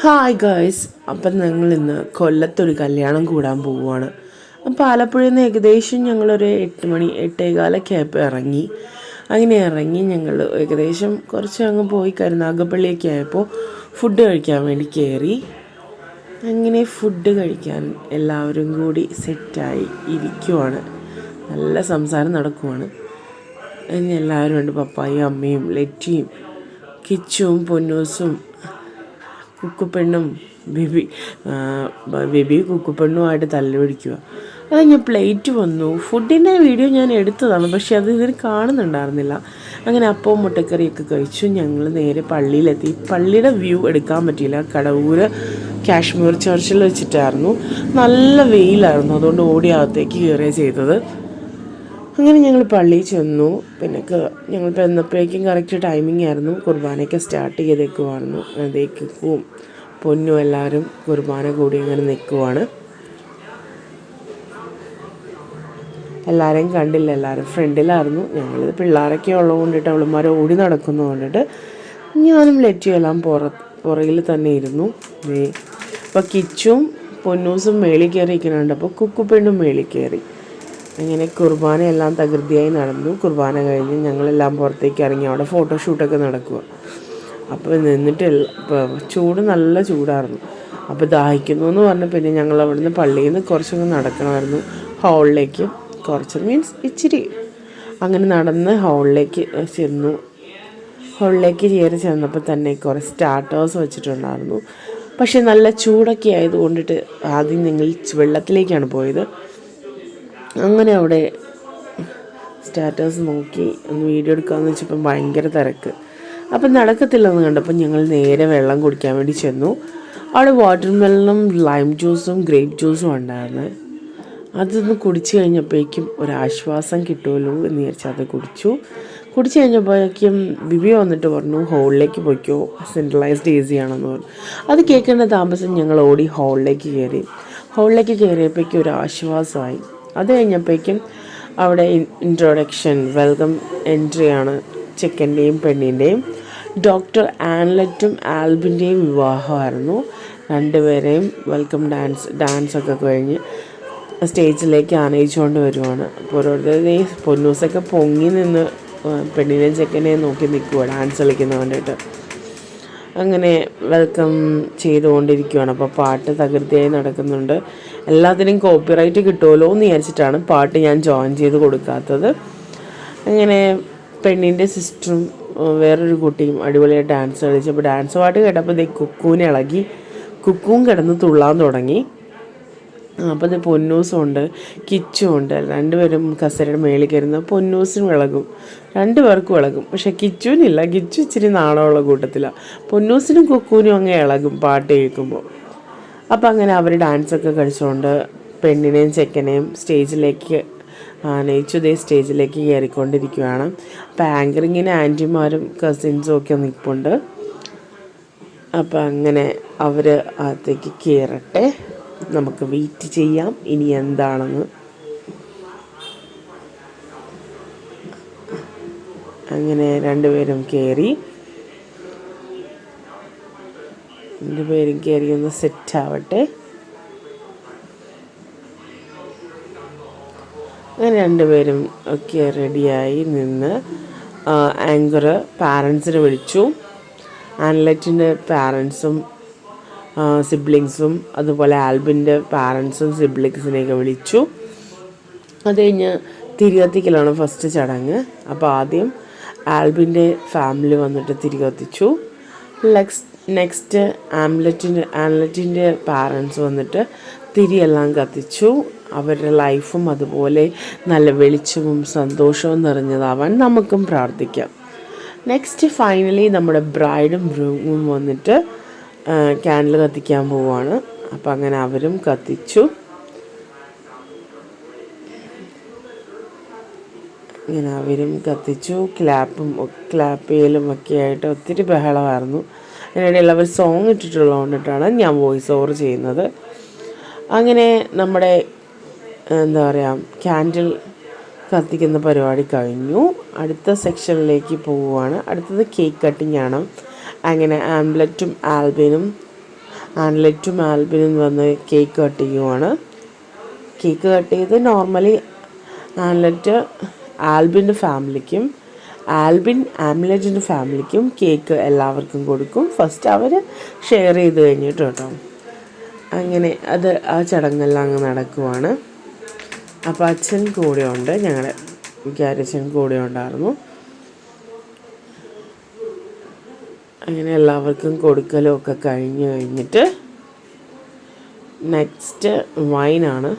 Hi guys. അപ്പം ഞങ്ങൾ ഇന്ന് കൊല്ലത്തൊരു കല്യാണം കൂടാൻ പോവുകയാണ്. അപ്പോൾ ആലപ്പുഴയിൽ നിന്ന് ഏകദേശം ഞങ്ങളൊരു 8 മണി 8:15 ആയപ്പോൾ ഇറങ്ങി. അങ്ങനെ ഇറങ്ങി ഞങ്ങൾ ഏകദേശം കുറച്ച് അങ്ങ് പോയി കരുനാഗപ്പള്ളിയൊക്കെ ആയപ്പോൾ ഫുഡ് കഴിക്കാൻ വേണ്ടി കയറി. അങ്ങനെ ഫുഡ് കഴിക്കാൻ എല്ലാവരും കൂടി സെറ്റായി ഇരിക്കുവാണ്. നല്ല സംസാരം നടക്കുവാണ്. അങ്ങനെ എല്ലാവരും ഉണ്ട്. പപ്പായും അമ്മയും ലറ്റിയും കിച്ചും പൊന്നൂസും കുക്കുപ്പെണ്ണും ബേബി കുക്കുപ്പെണ്ണുമായിട്ട് തല്ല് പിടിക്കുക. അത് കഴിഞ്ഞ് പ്ലേറ്റ് വന്നു. ഫുഡിൻ്റെ വീഡിയോ ഞാൻ എടുത്തതാണ്, പക്ഷേ അത് ഇതിന് കാണുന്നുണ്ടായിരുന്നില്ല. അങ്ങനെ അപ്പവും മുട്ടക്കറിയൊക്കെ കഴിച്ചു. ഞങ്ങൾ നേരെ പള്ളിയിലെത്തി. പള്ളിയുടെ വ്യൂ എടുക്കാൻ പറ്റിയില്ല. കടവൂര് കാശ്മീർ ചർച്ചിൽ വെച്ചിട്ടായിരുന്നു. നല്ല വെയിലായിരുന്നു, അതുകൊണ്ട് ഓടി അകത്തേക്ക് കയറുകയാണ് ചെയ്തത്. അങ്ങനെ ഞങ്ങൾ പള്ളിയിൽ ചെന്നു. പിന്നെ ഞങ്ങൾ ചെന്നപ്പോഴേക്കും കറക്റ്റ് ടൈമിംഗ് ആയിരുന്നു. കുർബാനയൊക്കെ സ്റ്റാർട്ട് ചെയ്തേക്കുമായിരുന്നു. അതേക്കും പൊന്നും എല്ലാവരും കുർബാന കൂടി ഇങ്ങനെ നിൽക്കുവാണ്. എല്ലാവരെയും കണ്ടില്ല, എല്ലാവരും ഫ്രണ്ടിലായിരുന്നു. ഞങ്ങളിത് പിള്ളേരൊക്കെ ഉള്ളത് കൊണ്ടിട്ട് അവളുമാർ ഓടി നടക്കുന്നത് കൊണ്ടിട്ട് ഞാനും ലറ്റിയും എല്ലാം പുറകിൽ തന്നെ ഇരുന്നു. അപ്പോൾ കിച്ചും പൊന്നൂസും മേളിൽ കയറി ഇരിക്കുന്നുണ്ട്. അപ്പോൾ കുക്കുപ്പെണ്ണും മേളിൽ കയറി. അങ്ങനെ കുർബാനയെല്ലാം തകൃതിയായി നടന്നു. കുർബാന കഴിഞ്ഞ് ഞങ്ങളെല്ലാം പുറത്തേക്ക് ഇറങ്ങി. അവിടെ ഫോട്ടോഷൂട്ടൊക്കെ നടക്കുക. അപ്പോൾ ചൂട് നല്ല ചൂടായിരുന്നു. അപ്പോൾ ദാഹിക്കുന്നു എന്ന് പറഞ്ഞ് പിന്നെ ഞങ്ങൾ അവിടുന്ന് പള്ളിയിൽ നിന്ന് കുറച്ചൊന്ന് നടക്കണമായിരുന്നു ഹാളിലേക്ക്. കുറച്ച് മീൻസ് ഇച്ചിരി അങ്ങനെ നടന്ന് ഹാളിലേക്ക് ചെന്നു. ഹാളിലേക്ക് കയറി ചെന്നപ്പോൾ തന്നെ കുറേ സ്റ്റാർട്ടേഴ്സ് വെച്ചിട്ടുണ്ടായിരുന്നു. പക്ഷേ നല്ല ചൂടൊക്കെ ആയതുകൊണ്ടിട്ട് ആദ്യം ഞങ്ങൾ വെള്ളത്തിലേക്കാണ് പോയത്. അങ്ങനെ അവിടെ സ്റ്റാറ്റസ് നോക്കി ഒന്ന് വീഡിയോ എടുക്കാമെന്ന് വെച്ചപ്പം ഭയങ്കര തിരക്ക്. അപ്പം നടക്കത്തില്ലെന്ന് കണ്ടപ്പോൾ ഞങ്ങൾ നേരെ വെള്ളം കുടിക്കാൻ വേണ്ടി ചെന്നു. അവിടെ വാട്ടർ മെലണും ലൈം ജ്യൂസും ഗ്രേപ്പ് ജ്യൂസും ഉണ്ടായിരുന്നു. അതൊന്ന് കുടിച്ചു കഴിഞ്ഞപ്പോഴേക്കും ഒരാശ്വാസം കിട്ടുമല്ലോ എന്ന് വിചാരിച്ചാൽ അത് കുടിച്ചു കഴിഞ്ഞപ്പോഴേക്കും ബിബി വന്നിട്ട് പറഞ്ഞു ഹോളിലേക്ക് പോയിക്കോ, സെൻട്രലൈസ്ഡ് എ സി ആണെന്ന് പറഞ്ഞു. അത് കേൾക്കേണ്ട താമസം ഞങ്ങൾ ഓടി ഹാളിലേക്ക് കയറിയപ്പോഴേക്കും ഒരു ആശ്വാസമായി. അത് കഴിഞ്ഞപ്പോഴേക്കും അവിടെ ഇൻട്രൊഡക്ഷൻ വെൽക്കം എൻട്രിയാണ്. ചെക്കൻ്റെയും പെണ്ണിൻ്റെയും ഡോക്ടർ ആൻലറ്റും ആൽബിൻ്റെയും വിവാഹമായിരുന്നു. രണ്ടുപേരെയും വെൽക്കം ഡാൻസൊക്കെ കഴിഞ്ഞ് സ്റ്റേജിലേക്ക് ആനയിച്ചുകൊണ്ട് വരുവാണ്. അപ്പോൾ ഓരോരുത്തരുടെയും പൊന്നൂസൊക്കെ പൊങ്ങി നിന്ന് പെണ്ണിനെയും ചെക്കനെയും നോക്കി നിൽക്കുക ഡാൻസ് കളിക്കുന്ന കണ്ടിട്ട്. അങ്ങനെ വെൽക്കം ചെയ്തുകൊണ്ടിരിക്കുകയാണ്. അപ്പോൾ പാട്ട് തകൃതിയായി നടക്കുന്നുണ്ട്. എല്ലാത്തിനും കോപ്പിറൈറ്റ് കിട്ടുമല്ലോ എന്ന് വിചാരിച്ചിട്ടാണ് പാട്ട് ഞാൻ ജോയിൻ ചെയ്ത് കൊടുക്കാത്തത്. അങ്ങനെ പെണ്ണിൻ്റെ സിസ്റ്ററും വേറൊരു കുട്ടിയും അടിപൊളിയായി ഡാൻസ് കളിച്ചപ്പോൾ ഡാൻസ് പാട്ട് കേട്ടപ്പോൾ കുക്കൂനെ ഇളകി. കുക്കും കിടന്ന് തുള്ളാൻ തുടങ്ങി. അപ്പോൾ ഇത് പൊന്നൂസുണ്ട് കിച്ചുമുണ്ട്. രണ്ടുപേരും കസേരയുടെ മേളിൽ കയറുന്ന പൊന്നൂസിനും ഇളകും, രണ്ടുപേർക്കും ഇളകും. പക്ഷേ കിച്ചുവിനില്ല, കിച്ചു ഇച്ചിരി നാണമുള്ള കൂട്ടത്തിലാണ്. പൊന്നൂസിനും കുക്കൂനും അങ്ങ് ഇളകും പാട്ട് കേൾക്കുമ്പോൾ. അപ്പോൾ അങ്ങനെ അവർ ഡാൻസൊക്കെ കളിച്ചുകൊണ്ട് പെണ്ണിനെയും ചെക്കനെയും സ്റ്റേജിലേക്ക് സ്റ്റേജിലേക്ക് കയറിക്കൊണ്ടിരിക്കുകയാണ്. അപ്പോൾ ആങ്കറിങ്ങിന് ആൻറ്റിമാരും കസിൻസും ഒക്കെ നിൽപ്പുണ്ട്. അപ്പോൾ അങ്ങനെ അവർ അകത്തേക്ക് കയറട്ടെ, നമുക്ക് വെയിറ്റ് ചെയ്യാം ഇനി എന്താണെന്ന്. അങ്ങനെ രണ്ടുപേരും കയറി ഒന്ന് സെറ്റാവട്ടെ. അങ്ങനെ രണ്ടുപേരും ഒക്കെ റെഡിയായി നിന്ന് ആങ്കർ പാരൻസിനെ വിളിച്ചു. ആൻലറ്റിൻ്റെ പാരൻസും സിബ്ലിങ്സും അതുപോലെ ആൽബിൻ്റെ പാരൻസും സിബ്ലിങ്സിനെയൊക്കെ വിളിച്ചു. അത് കഴിഞ്ഞ് തിരികത്തിക്കലാണ് ഫസ്റ്റ് ചടങ്ങ്. അപ്പോൾ ആദ്യം ആൽബിൻ്റെ ഫാമിലി വന്നിട്ട് തിരികത്തിച്ചു. നെക്സ്റ്റ് ആൻലറ്റിൻ്റെ പാരൻസ് വന്നിട്ട് തിരിയെല്ലാം കത്തിച്ചു. അവരുടെ ലൈഫും അതുപോലെ നല്ല വെളിച്ചവും സന്തോഷവും നിറഞ്ഞതാവാൻ നമുക്കും പ്രാർത്ഥിക്കാം. നെക്സ്റ്റ് ഫൈനലി നമ്മുടെ ബ്രൈഡും ഗ്രൂമും വന്നിട്ട് ക്യാൻഡിൽ കത്തിക്കാൻ പോവുകയാണ്. അപ്പം അങ്ങനെ അവരും കത്തിച്ചു. ക്ലാപ്പ് ചെയ്യലും ഒക്കെ ആയിട്ട് ഒത്തിരി ബഹളമായിരുന്നു. അതിനിടയിൽ അവർ സോങ് ഇട്ടിട്ടുള്ളതുകൊണ്ടിട്ടാണ് ഞാൻ വോയിസ് ഓവർ ചെയ്യുന്നത്. അങ്ങനെ നമ്മുടെ ക്യാൻഡിൽ കത്തിക്കുന്ന പരിപാടി കഴിഞ്ഞു. അടുത്ത സെക്ഷനിലേക്ക് പോവുകയാണ്. അടുത്തത് കേക്ക് കട്ടിംഗ് ആണ്. അങ്ങനെ ആംലറ്റും ആൽബിനും ആൻലെറ്റും ആൽബിനും വന്ന് കേക്ക് കട്ട് ചെയ്യുവാണ്. കേക്ക് കട്ട് ചെയ്ത് നോർമലി ആൻലെറ്റ് ആൽബിൻ്റെ ഫാമിലിക്കും ആൽബിൻ ആംലെറ്റിൻ്റെ ഫാമിലിക്കും കേക്ക് എല്ലാവർക്കും കൊടുക്കും. ഫസ്റ്റ് അവർ ഷെയർ ചെയ്ത് കഴിഞ്ഞിട്ട് കേട്ടോ. അങ്ങനെ അത് ആ ചടങ്ങെല്ലാം അങ്ങ് നടക്കുവാണ്. അപ്പോൾ അച്ഛൻ കൂടെ ഉണ്ട്, ഞങ്ങളുടെ വികാരച്ഛൻ കൂടെ ഉണ്ടായിരുന്നു. അങ്ങനെ എല്ലാവർക്കും കൊടുക്കലും ഒക്കെ കഴിഞ്ഞിട്ട് നെക്സ്റ്റ് വൈനാണ്.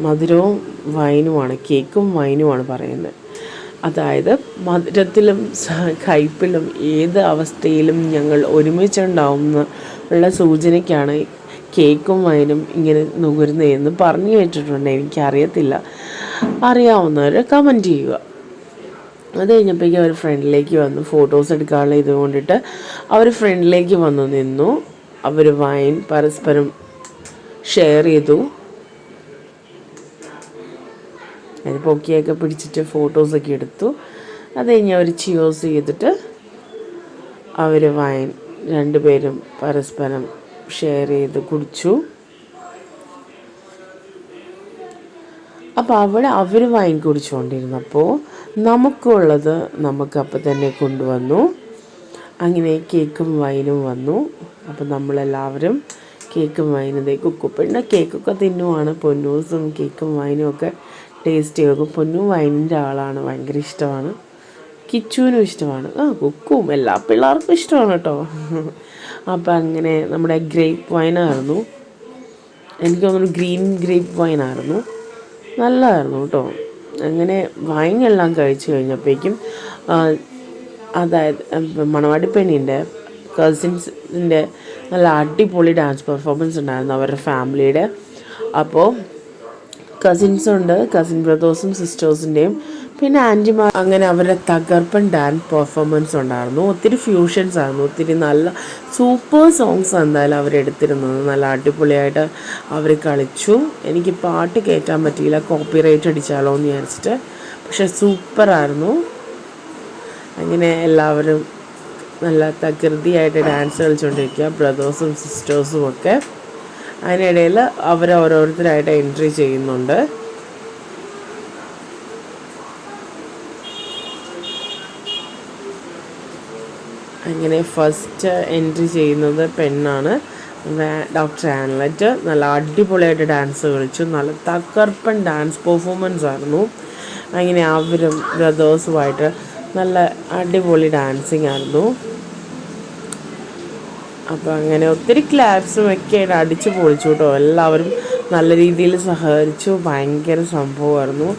മധുരവും വൈനുമാണ്, കേക്കും വൈനുമാണ് പറയുന്നത്. അതായത് മധുരത്തിലും കയ്പിലും ഏത് അവസ്ഥയിലും ഞങ്ങൾ ഒരുമിച്ചുണ്ടാവും ഉള്ള സൂചനയ്ക്കാണ് കേക്കും വൈനും ഇങ്ങനെ നുകരുന്നതെന്ന് പറഞ്ഞു കേട്ടിട്ടുണ്ട്. എനിക്കറിയത്തില്ല, അറിയാവുന്നവർ കമൻറ്റ് ചെയ്യുക. അത് കഴിഞ്ഞപ്പോഴേക്കും അവർ ഫ്രണ്ടിലേക്ക് വന്നു ഫോട്ടോസ് എടുക്കാനുള്ള ഇത് കൊണ്ടിട്ട് അവർ ഫ്രണ്ടിലേക്ക് വന്നു നിന്നു. അവർ വൈൻ പരസ്പരം ഷെയർ ചെയ്തു. അത് പൊക്കിയൊക്കെ പിടിച്ചിട്ട് ഫോട്ടോസൊക്കെ എടുത്തു. അത് കഴിഞ്ഞ് അവർ ചിയേഴ്സ് ചെയ്തിട്ട് അവർ വൈൻ രണ്ടുപേരും പരസ്പരം ഷെയർ ചെയ്ത് കുടിച്ചു. അപ്പോൾ അവിടെ അവർ വൈൻ കുടിച്ചുകൊണ്ടിരുന്നപ്പോൾ നമുക്കുള്ളത് നമുക്കപ്പം തന്നെ കൊണ്ടുവന്നു. അങ്ങനെ കേക്കും വൈനും വന്നു. അപ്പോൾ നമ്മളെല്ലാവരും കേക്കും വൈനും കുക്കുപ്പിൻ്റെ കേക്കൊക്കെ തിന്നുവാണ്. പൊന്നൂസും കേക്കും വൈനും ഒക്കെ ടേസ്റ്റ് ചെയ്യും. പൊന്നു വൈനിൻ്റെ ആളാണ്, ഭയങ്കര ഇഷ്ടമാണ്. കിച്ചുവിനും ഇഷ്ടമാണ്, കുക്കും എല്ലാ പിള്ളേർക്കും ഇഷ്ടമാണ് കേട്ടോ. അപ്പം അങ്ങനെ നമ്മുടെ ഗ്രേപ്പ് വൈനായിരുന്നു, എനിക്ക് തോന്നുന്നു ഗ്രീൻ ഗ്രേപ്പ് വൈനായിരുന്നു, നല്ലതായിരുന്നു കേട്ടോ. അങ്ങനെ വൈനെല്ലാം കഴിച്ചു കഴിഞ്ഞപ്പോഴേക്കും അതായത് മണവാട്ടി പെണ്ണിൻ്റെ കസിൻസിൻ്റെ നല്ല അടിപൊളി ഡാൻസ് പെർഫോമൻസ് ഉണ്ടായിരുന്നു അവരുടെ ഫാമിലിയുടെ. അപ്പോൾ കസിൻസുണ്ട്, കസിൻ ബ്രദേഴ്സും സിസ്റ്റേഴ്സിൻ്റെയും പിന്നെ ആൻറ്റിമാർ, അങ്ങനെ അവരുടെ തകർപ്പൻ ഡാൻസ് പെർഫോമൻസ് ഉണ്ടായിരുന്നു. ഒത്തിരി ഫ്യൂഷൻസ് ആയിരുന്നു, ഒത്തിരി നല്ല സൂപ്പർ സോങ്സ് എന്തായാലും അവരെടുത്തിരുന്നത്. നല്ല അടിപൊളിയായിട്ട് അവർ കളിച്ചു. എനിക്ക് പാട്ട് കയറ്റാൻ പറ്റിയില്ല, കോപ്പിറൈറ്റ് അടിച്ചാലോ എന്ന് വിചാരിച്ചിട്ട്, പക്ഷെ സൂപ്പറായിരുന്നു. അങ്ങനെ എല്ലാവരും നല്ല തകൃതിയായിട്ട് ഡാൻസ് കളിച്ചുകൊണ്ടിരിക്കുക, ബ്രദേഴ്സും സിസ്റ്റേഴ്സും ഒക്കെ. അതിനിടയിൽ ഓരോരുത്തരായിട്ട് എൻട്രി ചെയ്യുന്നുണ്ട്. അങ്ങനെ ഫസ്റ്റ് എൻട്രി ചെയ്യുന്നത് പെണ്ണാണ്, ഡോക്ടർ ആൻലെറ്റ്. നല്ല അടിപൊളിയായിട്ട് ഡാൻസ് കളിച്ചു, നല്ല തകർപ്പൻ ഡാൻസ് പെർഫോമൻസ് ആയിരുന്നു. അങ്ങനെ അവരും ബ്രദേഴ്സുമായിട്ട് നല്ല അടിപൊളി ഡാൻസിങ് ആയിരുന്നു. അപ്പോൾ അങ്ങനെ ഒത്തിരി ക്ലാപ്സും ഒക്കെ ആയിട്ട് അടിച്ച് പൊളിച്ചു കേട്ടോ. എല്ലാവരും നല്ല രീതിയിൽ സഹകരിച്ചു, ഭയങ്കര സംഭവമായിരുന്നു.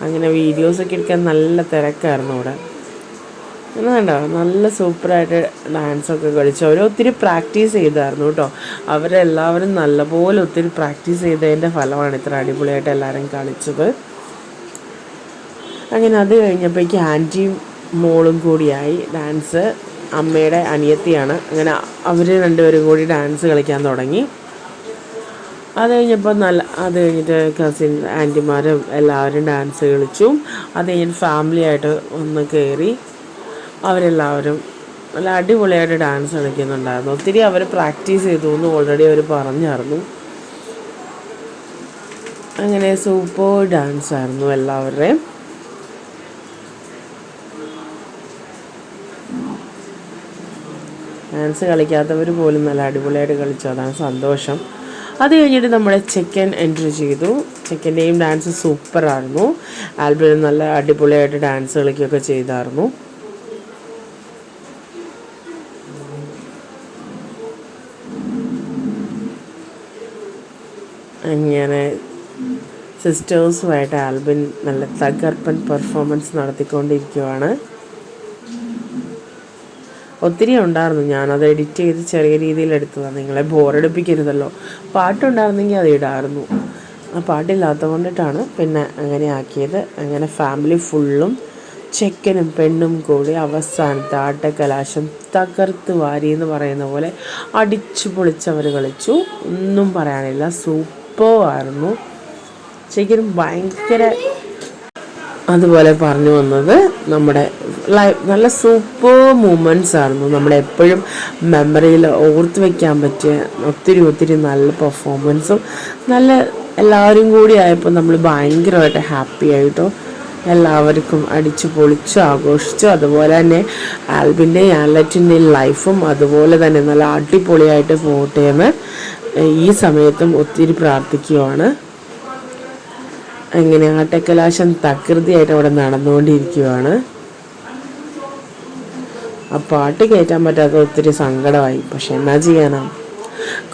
അങ്ങനെ വീഡിയോസൊക്കെ എടുക്കാൻ നല്ല തിരക്കായിരുന്നു അവിടെ. അങ്ങനെ കണ്ടോ, നല്ല സൂപ്പറായിട്ട് ഡാൻസൊക്കെ കളിച്ചു. അവർ ഒത്തിരി പ്രാക്ടീസ് ചെയ്തായിരുന്നു കേട്ടോ. അവരെല്ലാവരും നല്ലപോലെ ഒത്തിരി പ്രാക്ടീസ് ചെയ്തതിൻ്റെ ഫലമാണ് ഇത്ര അടിപൊളിയായിട്ട് എല്ലാവരും കളിച്ചത്. അങ്ങനെ അത് കഴിഞ്ഞപ്പോഴേക്ക് ആൻറ്റിയും മോളും കൂടിയായി ഡാൻസ്. അമ്മയുടെ അനിയത്തിയാണ്. അങ്ങനെ അവർ രണ്ടുപേരും കൂടി ഡാൻസ് കളിക്കാൻ തുടങ്ങി. അത് കഴിഞ്ഞിട്ട് കസിൻ ആൻറ്റിമാരും എല്ലാവരും ഡാൻസ് കളിച്ചു. അത് കഴിഞ്ഞിട്ട് ഫാമിലിയായിട്ട് ഒന്ന് കയറി അവരെല്ലാവരും നല്ല അടിപൊളിയായിട്ട് ഡാൻസ് കളിക്കുന്നുണ്ടായിരുന്നു. ഒത്തിരി അവർ പ്രാക്ടീസ് ചെയ്തു എന്ന് ഓൾറെഡി അവർ പറഞ്ഞായിരുന്നു. അങ്ങനെ സൂപ്പർ ഡാൻസായിരുന്നു എല്ലാവരുടെയും. ഡാൻസ് കളിക്കാത്തവർ പോലും നല്ല അടിപൊളിയായിട്ട് കളിച്ചു, അതാണ് സന്തോഷം. അത് കഴിഞ്ഞിട്ട് നമ്മുടെ ചെക്കൻ എൻട്രി ചെയ്തു. ചെക്കൻ്റെയും ഡാൻസ് സൂപ്പറായിരുന്നു. ആൽബിനും നല്ല അടിപൊളിയായിട്ട് ഡാൻസ് കളിക്കുകയൊക്കെ ചെയ്തായിരുന്നു. അങ്ങനെ സിസ്റ്റേഴ്സുമായിട്ട് ആൽബിൻ നല്ല തകർപ്പൻ പെർഫോമൻസ് നടത്തിക്കൊണ്ടിരിക്കുകയാണ്. ഒത്തിരി ഉണ്ടായിരുന്നു, ഞാനത് എഡിറ്റ് ചെയ്ത് ചെറിയ രീതിയിൽ എടുത്തതാണ്, നിങ്ങളെ ബോറടിപ്പിക്കരുതല്ലോ. പാട്ടുണ്ടായിരുന്നെങ്കിൽ അത് ഇടായിരുന്നു, ആ പാട്ടില്ലാത്തത് കൊണ്ടിട്ടാണ് പിന്നെ അങ്ങനെ ആക്കിയത്. അങ്ങനെ ഫാമിലി ഫുള്ളും ചെക്കനും പെണ്ണും കൂടി അവസാനത്തെ ആട്ടക്കലാശം തകർത്ത് വാരി എന്ന് പറയുന്ന പോലെ അടിച്ചു പൊളിച്ചവർ കളിച്ചു. ഒന്നും പറയാനില്ല, സൂപ്പറായിരുന്നു. ശരിക്കും ഭയങ്കര അതുപോലെ പറഞ്ഞു വന്നത് നമ്മുടെ നല്ല സൂപ്പർ മൂമെൻറ്റ്സ് ആയിരുന്നു. നമ്മളെപ്പോഴും മെമ്മറിയിൽ ഓർത്ത് വയ്ക്കാൻ പറ്റിയ ഒത്തിരി നല്ല പെർഫോമൻസും നല്ല എല്ലാവരും കൂടി ആയപ്പോൾ നമ്മൾ ഭയങ്കരമായിട്ട് ഹാപ്പി ആയിട്ടോ. എല്ലാവർക്കും അടിച്ചു പൊളിച്ചു ആഘോഷിച്ചു. അതുപോലെ തന്നെ ആൽബിൻ്റെയും ആൻലറ്റിൻ്റെയും ലൈഫും അതുപോലെ തന്നെ നല്ല അടിപൊളിയായിട്ട് പോട്ടെ എന്ന് ഈ സമയത്തും ഒത്തിരി പ്രാർത്ഥിക്കുകയാണ്. അങ്ങനെ ആട്ടക്കലാശം തകൃതിയായിട്ട് അവിടെ നടന്നുകൊണ്ടിരിക്കുകയാണ്. ആ പാട്ട് കയറ്റാൻ പറ്റാത്ത ഒത്തിരി സങ്കടമായി. പക്ഷെ എന്നാ ചെയ്യാനാ,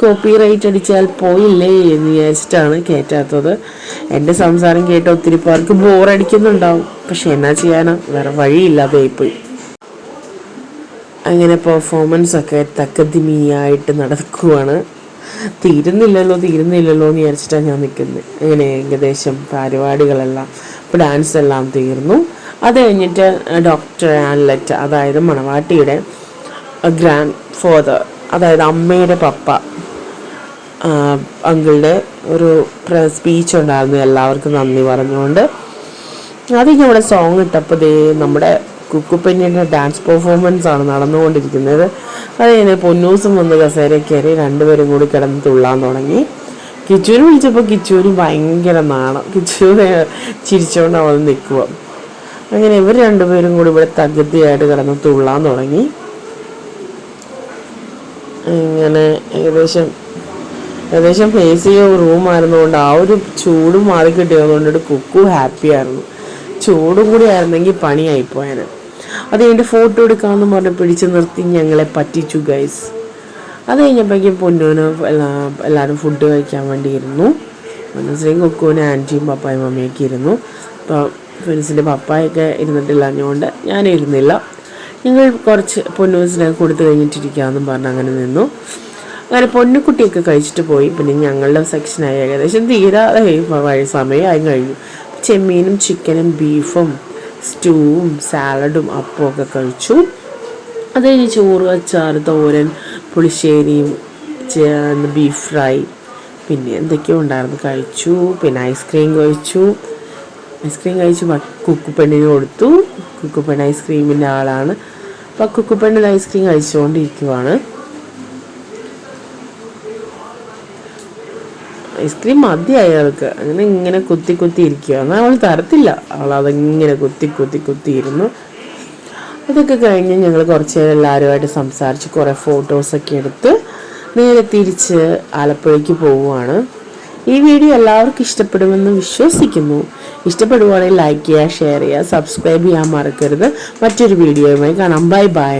കോപ്പി റൈറ്റ് അടിച്ചാൽ പോയില്ലേ എന്ന് വിചാരിച്ചിട്ടാണ് കയറ്റാത്തത്. എൻ്റെ സംസാരം കേട്ട ഒത്തിരി പേർക്ക് ബോറടിക്കുന്നുണ്ടാവും. പക്ഷെ എന്നാ ചെയ്യാനാ, വേറെ വഴിയില്ലാതെ പോയി. അങ്ങനെ പെർഫോമൻസ് ഒക്കെ തക്കതിമിയായിട്ട് നടക്കുവാണ്. തീരുന്നില്ലല്ലോ എന്ന് വിചാരിച്ചിട്ടാണ് ഞാൻ നിൽക്കുന്നത്. അങ്ങനെ ഏകദേശം പരിപാടികളെല്ലാം ഇപ്പോൾ ഡാൻസ് എല്ലാം തീർന്നു. അത് കഴിഞ്ഞിട്ട് ഡോക്ടർ ആൻലറ്റ്, അതായത് മണവാട്ടിയുടെ ഗ്രാൻഡ് ഫാദർ, അതായത് അമ്മയുടെ പപ്പ, അങ്കിളുടെ ഒരു സ്പീച്ച് ഉണ്ടായിരുന്നു എല്ലാവർക്കും നന്ദി പറഞ്ഞുകൊണ്ട്. അത് ഇവിടെ സോങ് ഇട്ടപ്പോൾ നമ്മുടെ കുക്കുപ്പന്നിയുടെ ഡാൻസ് പെർഫോമൻസ് ആണ് നടന്നുകൊണ്ടിരിക്കുന്നത്. അത് കഴിഞ്ഞ് പൊന്നൂസും വന്ന് കസേര കയറി രണ്ടുപേരും കൂടി കിടന്ന് തുള്ളാൻ തുടങ്ങി. കിച്ചുവിന് വിളിച്ചപ്പോൾ കിച്ചുവിന് ഭയങ്കര നാണം. കിച്ചു ചിരിച്ചുകൊണ്ട് അവൾ നിൽക്കുക. അങ്ങനെ ഇവർ രണ്ടുപേരും കൂടി ഇവിടെ തകൃതിയായിട്ട് കിടന്ന് തുള്ളാൻ തുടങ്ങി. ഇങ്ങനെ ഏകദേശം ഫേസ് ചെയ്യ റൂമായിരുന്നുകൊണ്ട് ആ ഒരു ചൂടും മാറി കിട്ടിയതുകൊണ്ടിട്ട് കുക്കു ഹാപ്പി ആയിരുന്നു. ചൂടും കൂടി ആയിരുന്നെങ്കിൽ പണിയായിപ്പോയാന്. അത് കഴിഞ്ഞിട്ട് ഫോട്ടോ എടുക്കാമെന്ന് പറഞ്ഞ് പിടിച്ച് നിർത്തി ഞങ്ങളെ പറ്റിച്ചു ഗൈസ്. അത് കഴിഞ്ഞപ്പോഴേക്കും പൊന്നൂന് എല്ലാവരും ഫുഡ് കഴിക്കാൻ വേണ്ടിയിരുന്നു. മനസ്സിലും കുക്കുവിന് ആൻറ്റിയും പപ്പായും മമ്മിയൊക്കെ ഇരുന്നു. അപ്പോൾ ഫ്രണ്ട്സിൻ്റെ പപ്പായൊക്കെ ഇരുന്നിട്ടില്ല, അതുകൊണ്ട് ഞാനും ഇരുന്നില്ല. ഞങ്ങൾ കുറച്ച് പൊന്നൂസിനൊക്കെ കൊടുത്തു കഴിഞ്ഞിട്ടിരിക്കാമെന്നും പറഞ്ഞ് അങ്ങനെ നിന്നു. അങ്ങനെ പൊന്നുകുട്ടിയൊക്കെ കഴിച്ചിട്ട് പോയി. പിന്നെ ഞങ്ങളുടെ സെക്ഷനായി ഏകദേശം തീരാതെ സമയമായി കഴിഞ്ഞു. ചെമ്മീനും ചിക്കനും ബീഫും സ്റ്റൂവും സാലഡും അപ്പമൊക്കെ കഴിച്ചു. അത് കഴിഞ്ഞ് ചോറ്, അച്ചാർ, തോരൻ, പുളിശ്ശേരിയും ബീഫ് ഫ്രൈ പിന്നെ എന്തൊക്കെയോ ഉണ്ടായിരുന്നു കഴിച്ചു. പിന്നെ ഐസ്ക്രീം കഴിച്ചു. കുക്കുപ്പെണ്ണിന് കൊടുത്തു. കുക്കുപ്പെണ്ണ് ഐസ്ക്രീമിൻ്റെ ആളാണ്. അപ്പോൾ കുക്കുപ്പെണ്ണിൽ ഐസ്ക്രീം കഴിച്ചുകൊണ്ടിരിക്കുവാണ്. ഐസ്ക്രീം മതിയായി അവൾക്ക്. അങ്ങനെ ഇങ്ങനെ കുത്തി ഇരിക്കുക. എന്നാൽ അവൾ തരത്തില്ല. അവൾ അതിങ്ങനെ കുത്തി ഇരുന്നു. അതൊക്കെ കഴിഞ്ഞ് ഞങ്ങൾ കുറച്ച് നേരം എല്ലാവരുമായിട്ട് സംസാരിച്ച് കുറേ ഫോട്ടോസൊക്കെ എടുത്ത് നേരെ തിരിച്ച് ആലപ്പുഴയ്ക്ക് പോവുകയാണ്. ഈ വീഡിയോ എല്ലാവർക്കും ഇഷ്ടപ്പെടുമെന്ന് വിശ്വസിക്കുന്നു. ഇഷ്ടപ്പെടുവാണെങ്കിൽ ലൈക്ക് ചെയ്യുക, ഷെയർ ചെയ്യുക, സബ്സ്ക്രൈബ് ചെയ്യാൻ മറക്കരുത്. മറ്റൊരു വീഡിയോയുമായി കാണാം. ബൈ.